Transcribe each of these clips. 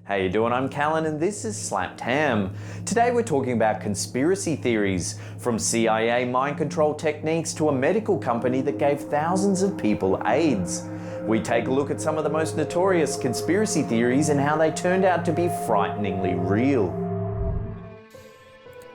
How you doing? I'm Callan and this is Slapped Ham. Today we're talking about conspiracy theories, from CIA mind control techniques to a medical company that gave thousands of people AIDS. We take a look at some of the most notorious conspiracy theories and how they turned out to be frighteningly real.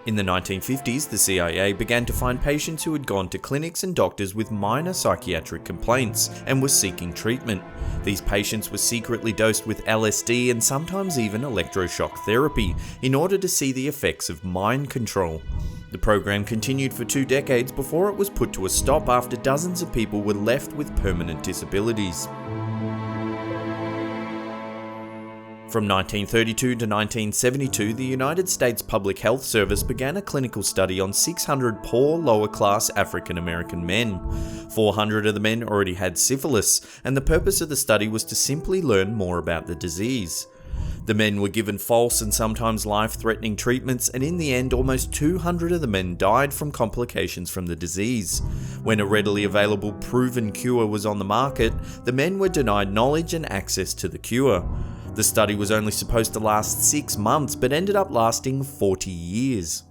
In the 1950s, the CIA began to find patients who had gone to clinics and doctors with minor psychiatric complaints and were seeking treatment. These patients were secretly dosed with LSD and sometimes even electroshock therapy in order to see the effects of mind control. The program continued for 2 decades before it was put to a stop after dozens of people were left with permanent disabilities. From 1932 to 1972, the United States Public Health Service began a clinical study on 600 poor, lower-class African American men. 400 of the men already had syphilis, and the purpose of the study was to simply learn more about the disease. The men were given false and sometimes life-threatening treatments, and in the end, almost 200 of the men died from complications from the disease. When a readily available proven cure was on the market, the men were denied knowledge and access to the cure. The study was only supposed to last 6 months, but ended up lasting 40 years.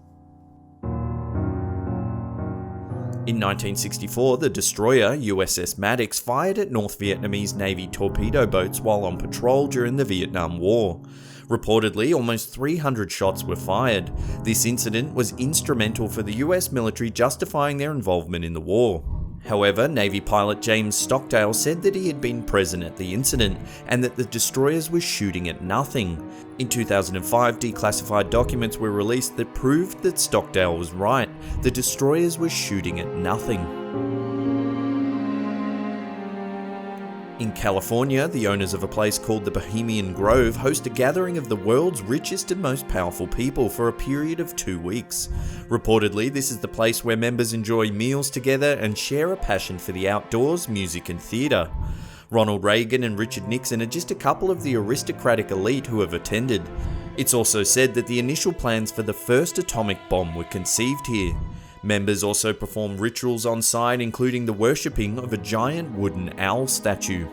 In 1964, the destroyer USS Maddox fired at North Vietnamese Navy torpedo boats while on patrol during the Vietnam War. Reportedly, almost 300 shots were fired. This incident was instrumental for the US military justifying their involvement in the war. However, Navy pilot James Stockdale said that he had been present at the incident and that the destroyers were shooting at nothing. In 2005, declassified documents were released that proved that Stockdale was right. The destroyers were shooting at nothing. In California, the owners of a place called the Bohemian Grove host a gathering of the world's richest and most powerful people for a period of 2 weeks. Reportedly, this is the place where members enjoy meals together and share a passion for the outdoors, music and theatre. Ronald Reagan and Richard Nixon are just a couple of the aristocratic elite who have attended. It's also said that the initial plans for the first atomic bomb were conceived here. Members also perform rituals on site, including the worshipping of a giant wooden owl statue.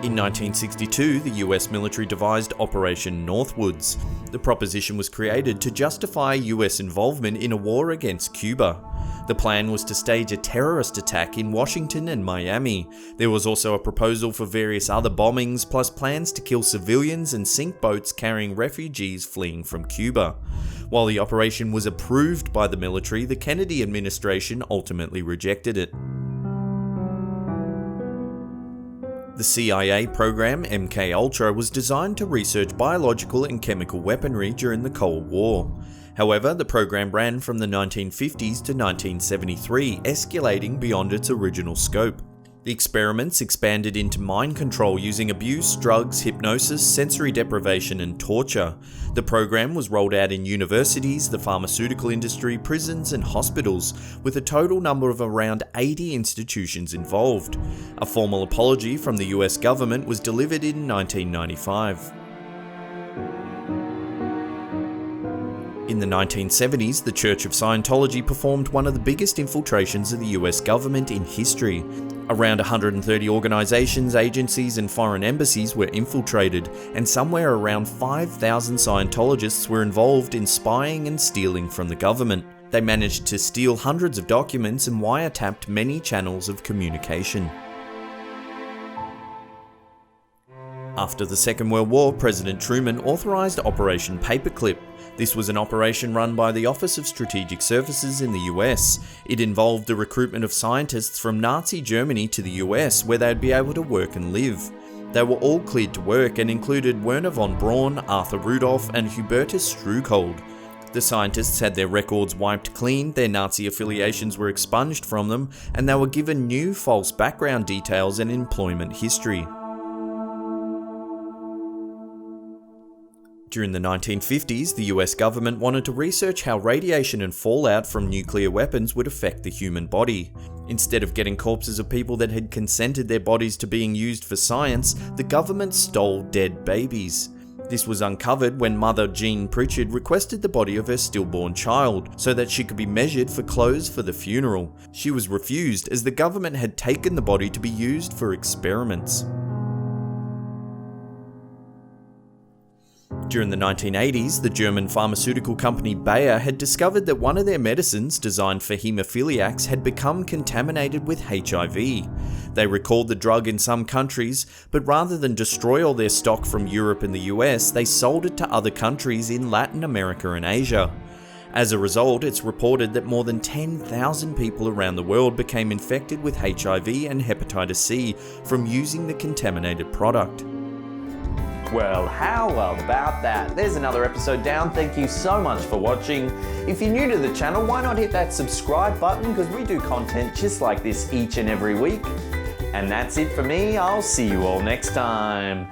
In 1962, the US military devised Operation Northwoods. The proposition was created to justify US involvement in a war against Cuba. The plan was to stage a terrorist attack in Washington and Miami. There was also a proposal for various other bombings, plus plans to kill civilians and sink boats carrying refugees fleeing from Cuba. While the operation was approved by the military, the Kennedy administration ultimately rejected it. The CIA program MKULTRA was designed to research biological and chemical weaponry during the Cold War. However, the program ran from the 1950s to 1973, escalating beyond its original scope. The experiments expanded into mind control using abuse, drugs, hypnosis, sensory deprivation, and torture. The program was rolled out in universities, the pharmaceutical industry, prisons, and hospitals, with a total number of around 80 institutions involved. A formal apology from the US government was delivered in 1995. In the 1970s, the Church of Scientology performed one of the biggest infiltrations of the US government in history. Around 130 organizations, agencies, and foreign embassies were infiltrated, and somewhere around 5,000 Scientologists were involved in spying and stealing from the government. They managed to steal hundreds of documents and wiretapped many channels of communication. After the Second World War, President Truman authorized Operation Paperclip. This was an operation run by the Office of Strategic Services in the US. It involved the recruitment of scientists from Nazi Germany to the US, where they'd be able to work and live. They were all cleared to work and included Werner von Braun, Arthur Rudolph, and Hubertus Struckold. The scientists had their records wiped clean, their Nazi affiliations were expunged from them, and they were given new false background details and employment history. During the 1950s, the US government wanted to research how radiation and fallout from nuclear weapons would affect the human body. Instead of getting corpses of people that had consented their bodies to being used for science, the government stole dead babies. This was uncovered when mother Jean Pritchard requested the body of her stillborn child so that she could be measured for clothes for the funeral. She was refused as the government had taken the body to be used for experiments. During the 1980s, the German pharmaceutical company Bayer had discovered that one of their medicines, designed for haemophiliacs, had become contaminated with HIV. They recalled the drug in some countries, but rather than destroy all their stock from Europe and the US, they sold it to other countries in Latin America and Asia. As a result, it's reported that more than 10,000 people around the world became infected with HIV and hepatitis C from using the contaminated product. Well, how about that? There's another episode down. Thank you so much for watching. If you're new to the channel, why not hit that subscribe button, because we do content just like this each and every week. And that's it for me. I'll see you all next time.